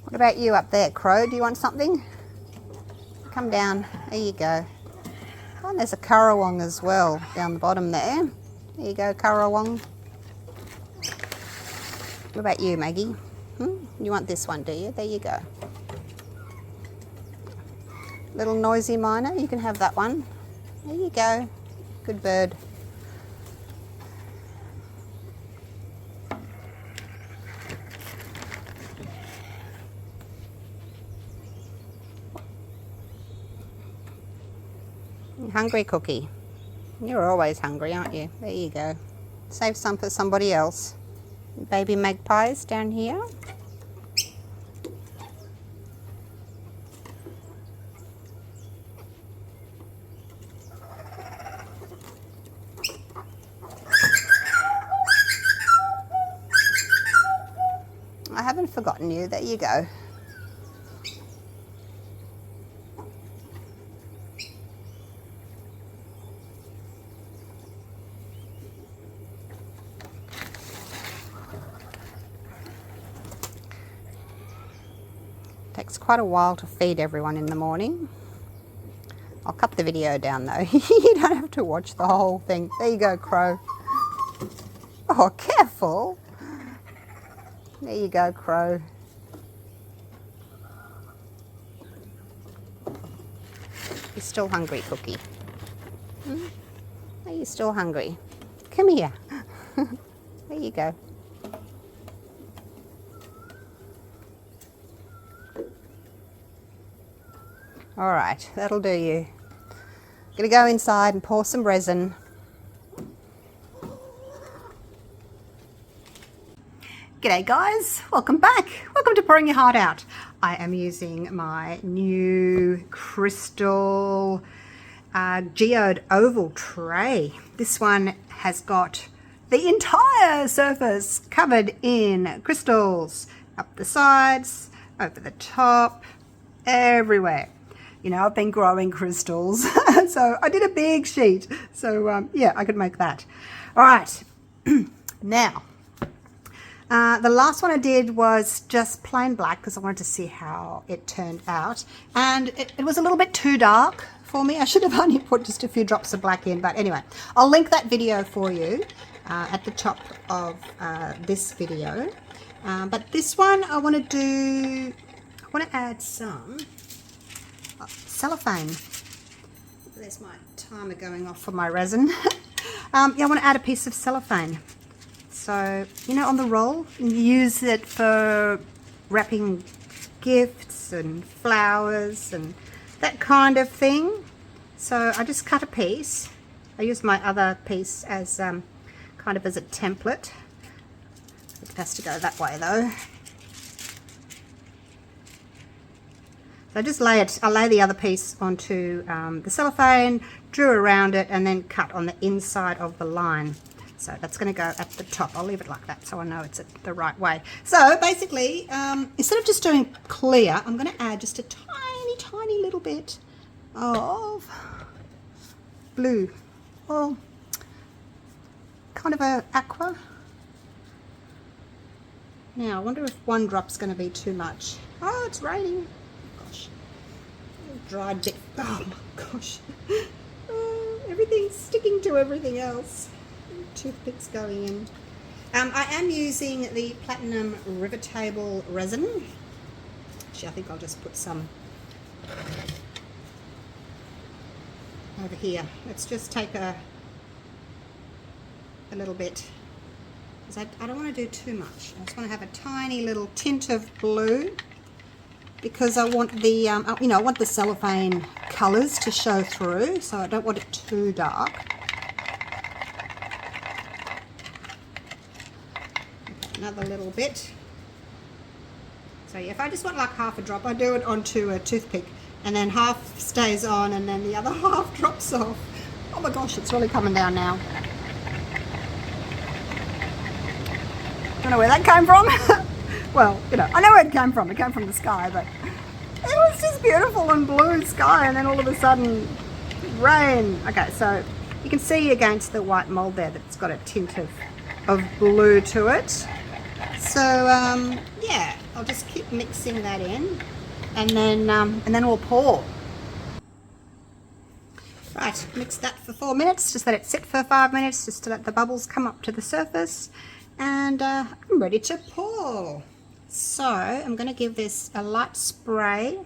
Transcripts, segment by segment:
What about you up there, Crow? Do you want something? Come down. There you go. Oh, and there's a currawong as well down the bottom there. There you go, currawong. What about you, Maggie? You want this one, do you? There you go. Little noisy miner, you can have that one. There you go. Good bird. Hungry, Cookie? You're always hungry, aren't you? There you go. Save some for somebody else. Baby magpies down here. I haven't forgotten you. There you go. Takes quite a while to feed everyone in the morning. I'll cut the video down though. You don't have to watch the whole thing. There you go, Crow. Oh, careful. There you go, Crow. You're still hungry, Cookie? Are you still hungry? Come here. There you go. All right, that'll do you. Gonna go inside and pour some resin. G'day guys, welcome back. Welcome to Pouring Your Heart Out. I am using my new crystal geode oval tray. This one has got the entire surface covered in crystals. Up the sides, over the top, everywhere. You know, I've been growing crystals, so I did a big sheet. So yeah, I could make that. All right, now, the last one I did was just plain black because I wanted to see how it turned out. And it was a little bit too dark for me. I should have only put just a few drops of black in, but anyway, I'll link that video for you at the top of this video. But this one I want to add some cellophane. There's my timer going off for my resin. Yeah, I want to add a piece of cellophane. So, you know, on the roll, you use it for wrapping gifts and flowers and that kind of thing. So I just cut a piece. I use my other piece as kind of as a template. It has to go that way though. So I just lay the other piece onto the cellophane, drew around it, and then cut on the inside of the line. So that's going to go at the top. I'll leave it like that so I know it's the right way. So basically, instead of just doing clear, I'm going to add just a tiny, tiny little bit of blue. Well, kind of a aqua. Now, I wonder if one drop's going to be too much. Oh, it's raining. Gosh. Dried bit. Oh my gosh. Oh, everything's sticking to everything else. Toothpicks going in. I am using the Platinum River Table resin. Actually, I think I'll just put some over here. Let's just take a little bit, because I don't want to do too much. I just want to have a tiny little tint of blue, because I want the you know, I want the cellophane colours to show through, so I don't want it too dark. Another little bit. So if I just want like half a drop, I do it onto a toothpick, and then half stays on and then the other half drops off. Oh my gosh, it's really coming down now. Don't know where that came from. Well, you know, I know where it came from. It came from the sky, but it was just beautiful and blue sky, and then all of a sudden rain. Okay, so you can see against the white mold there that it's got a tint of blue to it. So yeah, I'll just keep mixing that in, and then we'll pour. Right, mix that for 4 minutes, just let it sit for 5 minutes, just to let the bubbles come up to the surface, and I'm ready to pour. So I'm going to give this a light spray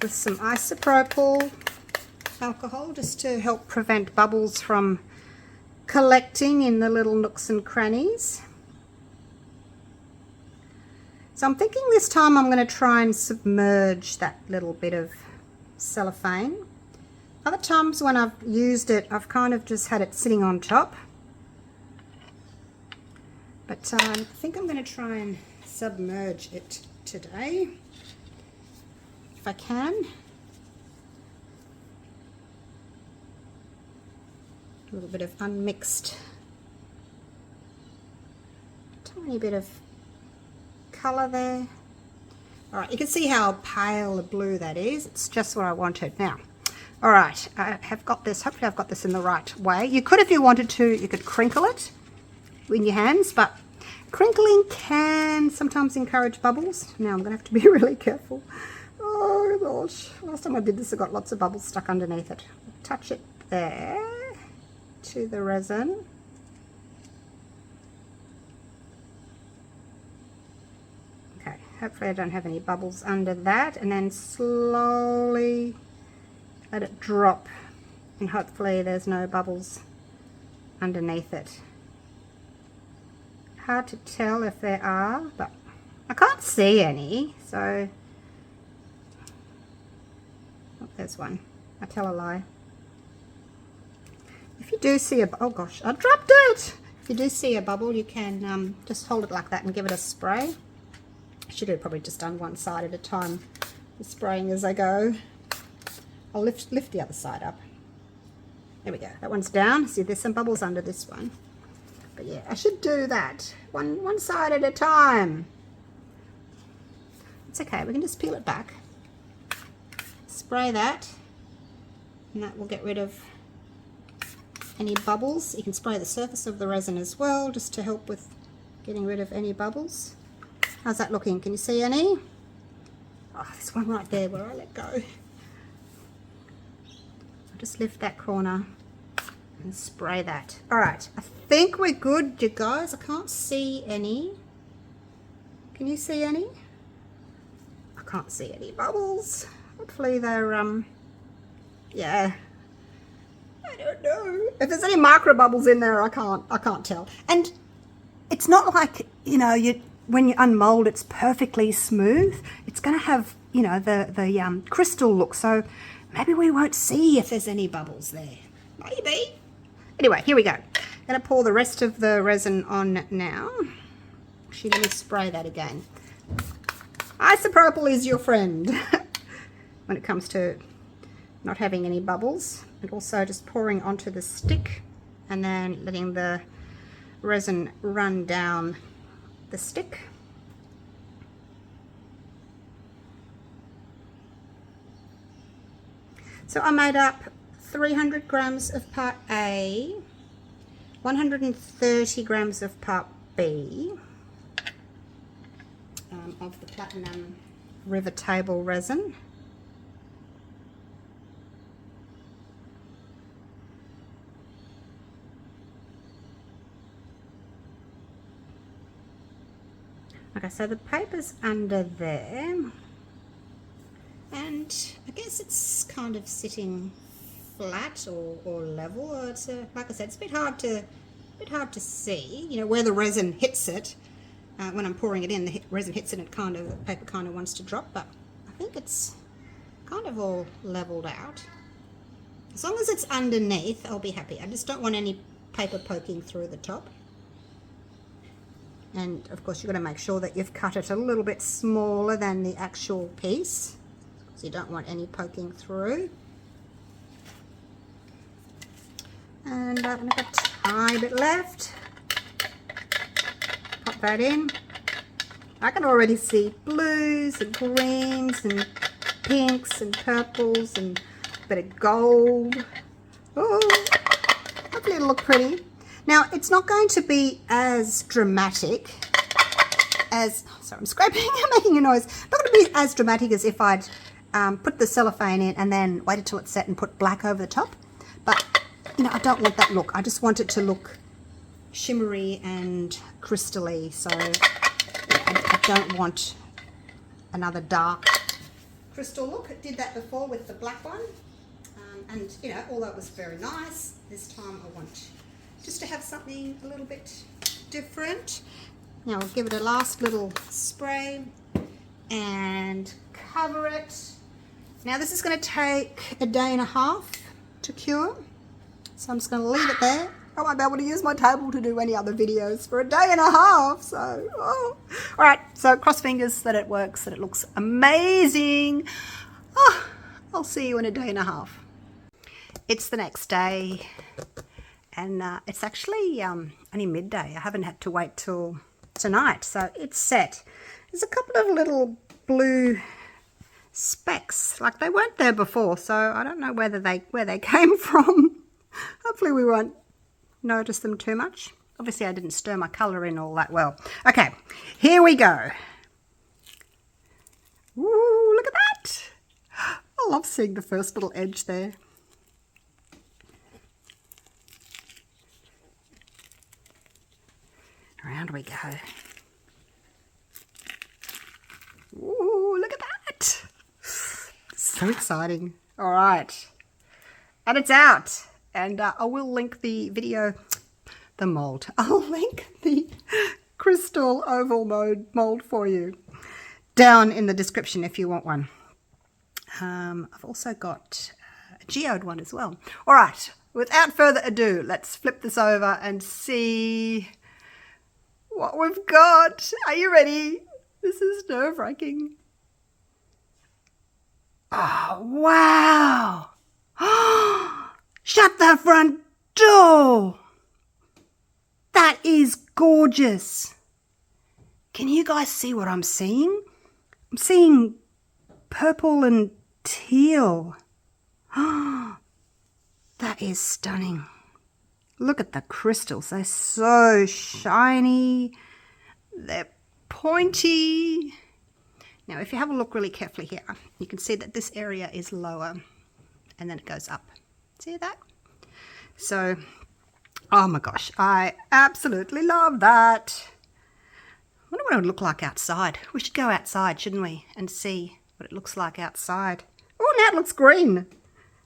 with some isopropyl alcohol, just to help prevent bubbles from collecting in the little nooks and crannies. So I'm thinking this time I'm going to try and submerge that little bit of cellophane. Other times when I've used it, I've kind of just had it sitting on top. But I think I'm going to try and submerge it today, if I can. A little bit of unmixed, tiny bit of colour there. Alright, you can see how pale a blue that is. It's just what I wanted. Now, alright, I have got this, hopefully I've got this in the right way. You could, if you wanted to, you could crinkle it in your hands, but crinkling can sometimes encourage bubbles. Now I'm going to have to be really careful. Oh gosh, last time I did this I got lots of bubbles stuck underneath it. Touch it there to the resin. Okay, hopefully I don't have any bubbles under that, and then slowly let it drop, and hopefully there's no bubbles underneath it. Hard to tell if there are, but I can't see any, so oh, there's one. I tell a lie. If you do see a, oh gosh, I dropped it. If you do see a bubble, you can just hold it like that and give it a spray. I should have probably just done one side at a time, spraying as I go. I'll lift the other side up. There we go. That one's down. See, there's some bubbles under this one. But yeah, I should do that one side at a time. It's okay. We can just peel it back. Spray that, and that will get rid of any bubbles. You can spray the surface of the resin as well, just to help with getting rid of any bubbles. How's that looking? Can you see any? Oh, there's one right there where I let go. I'll just lift that corner and spray that. All right, I think we're good, you guys. I can't see any. Can you see any? I can't see any bubbles. Hopefully they're yeah, I don't know if there's any micro bubbles in there. I can't tell. And it's not like, you know, when you unmold, it's perfectly smooth. It's going to have, you know, the crystal look. So maybe we won't see if there's any bubbles there. Maybe. Anyway, here we go. I'm going to pour the rest of the resin on now. Actually, let me spray that again. Isopropyl is your friend when it comes to not having any bubbles. And also just pouring onto the stick and then letting the resin run down the stick. So I made up 300 grams of part A, 130 grams of part B of the platinum river table resin. Okay, so the paper's under there, and I guess it's kind of sitting flat or level. It's like I said, it's a bit hard to see. You know, where the resin hits it when I'm pouring it in, the resin hits it, and the paper kind of wants to drop. But I think it's kind of all leveled out. As long as it's underneath, I'll be happy. I just don't want any paper poking through the top. And of course, you've got to make sure that you've cut it a little bit smaller than the actual piece, because you don't want any poking through. And I've got a tiny bit left. Pop that in. I can already see blues and greens and pinks and purples and a bit of gold. Oh, hopefully it'll look pretty. Now, it's not going to be as dramatic as, sorry, I'm scraping and making a noise. Not going to be as dramatic as if I'd put the cellophane in and then waited till it's set and put black over the top. But, you know, I don't want that look. I just want it to look shimmery and crystally. So I don't want another dark crystal look. I did that before with the black one. And, you know, although it was very nice, this time I want just to have something a little bit different. Now I'll give it a last little spray and cover it. Now this is going to take a day and a half to cure, so I'm just going to leave it there. I won't be able to use my table to do any other videos for a day and a half, so all right, so cross fingers that it works, that it looks amazing. I'll see you in a day and a half. It's the next day, and it's actually only midday. I haven't had to wait till tonight, so it's set. There's a couple of little blue specks, like they weren't there before, so I don't know where they came from. Hopefully we won't notice them too much. Obviously I didn't stir my colour in all that well. Okay, here we go. Ooh, look at that. I love seeing the first little edge there. Around we go. Ooh, look at that. So exciting. All right. And it's out. And I will link the video, the mold. I'll link the crystal oval mold for you down in the description if you want one. I've also got a geode one as well. All right. Without further ado, let's flip this over and see what we've got. Are you ready? This is nerve-wracking. Oh, wow. Shut the front door. That is gorgeous. Can you guys see what I'm seeing? I'm seeing purple and teal. That is stunning. Look at the crystals. They're so shiny. They're pointy. Now, if you have a look really carefully here, you can see that this area is lower and then it goes up. See that? So, oh my gosh, I absolutely love that. I wonder what it would look like outside. We should go outside, shouldn't we? And see what it looks like outside. Oh, now it looks green.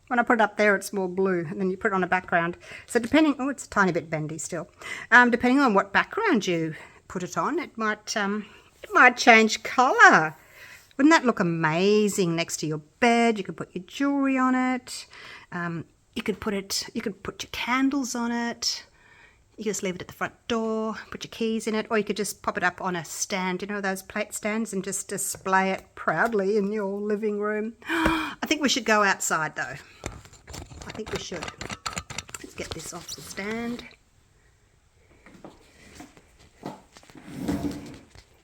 When I put it up there, it's more blue, and then you put it on a background. So depending, oh, it's a tiny bit bendy still. Depending on what background you put it on, it might change colour. Wouldn't that look amazing next to your bed? You could put your jewellery on it. You could put your candles on it. You just leave it at the front door, put your keys in it, or you could just pop it up on a stand, you know, those plate stands, and just display it proudly in your living room. I think we should go outside though. I think we should. Let's get this off the stand.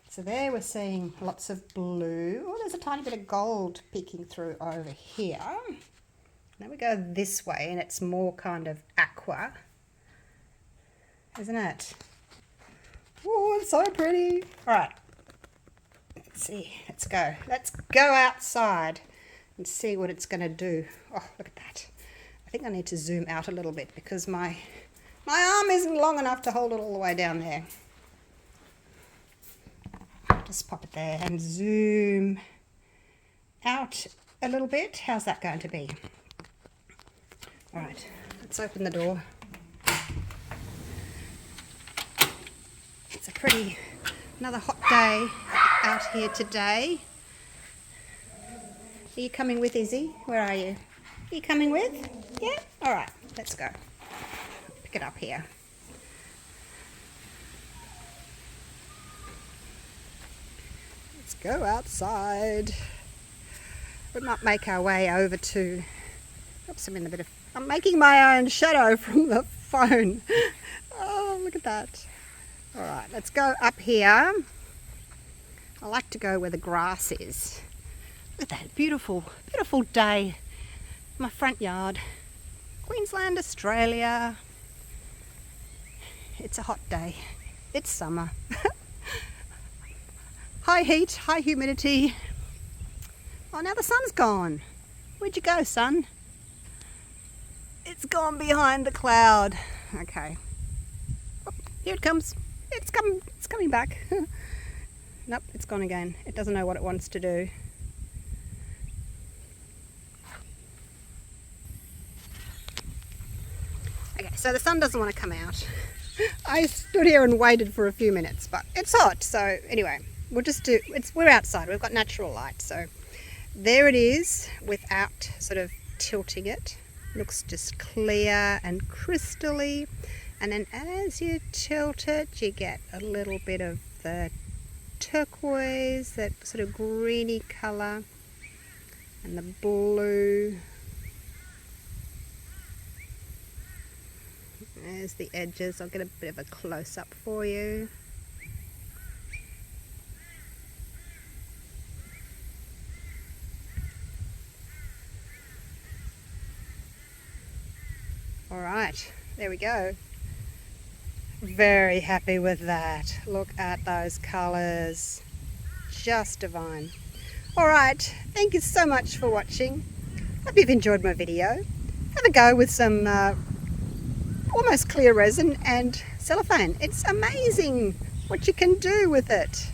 So there we're seeing lots of blue. Oh, there's a tiny bit of gold peeking through over here. Now we go this way and it's more kind of aqua, isn't it? Oh, it's so pretty. All right, let's see. Let's go. Let's go outside and see what it's going to do. Oh, look at that. I think I need to zoom out a little bit because my arm isn't long enough to hold it all the way down there. Just pop it there and zoom out a little bit. How's that going to be? All right, let's open the door. It's another hot day out here today. Are you coming with, Izzy? Where are you? Are you coming with? Yeah? All right, let's go. Pick it up here. Let's go outside. We might make our way over to... Oops, I'm making my own shadow from the phone. Oh, look at that. All right, let's go up here. I like to go where the grass is. Look at that beautiful, beautiful day. My front yard. Queensland, Australia. It's a hot day. It's summer. High heat, high humidity. Oh, now the sun's gone. Where'd you go, sun? It's gone behind the cloud. Okay. Oh, here it comes. It's coming back. Nope, it's gone again. It doesn't know what it wants to do. Okay, so the sun doesn't want to come out. I stood here and waited for a few minutes, but it's hot. So anyway, we're outside. We've got natural light. So there it is without sort of tilting it. Looks just clear and crystally. And then as you tilt it, you get a little bit of the turquoise, that sort of greeny colour, and the blue. There's the edges. I'll get a bit of a close-up for you. All right, there we go. Very happy with that. Look at those colours. Just divine. All right, thank you so much for watching. Hope you've enjoyed my video. Have a go with some almost clear resin and cellophane. It's amazing what you can do with it.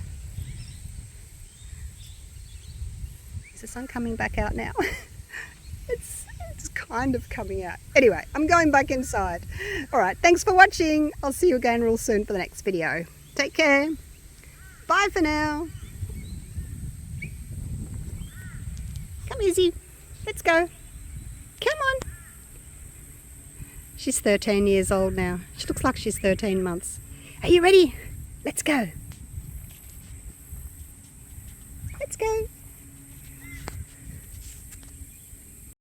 Is the sun coming back out now? It's kind of coming out. Anyway, I'm going back inside. All right, thanks for watching. I'll see you again real soon for the next video. Take care. Bye for now. Come, Izzy. Let's go. Come on. She's 13 years old now. She looks like she's 13 months. Are you ready? Let's go. Let's go.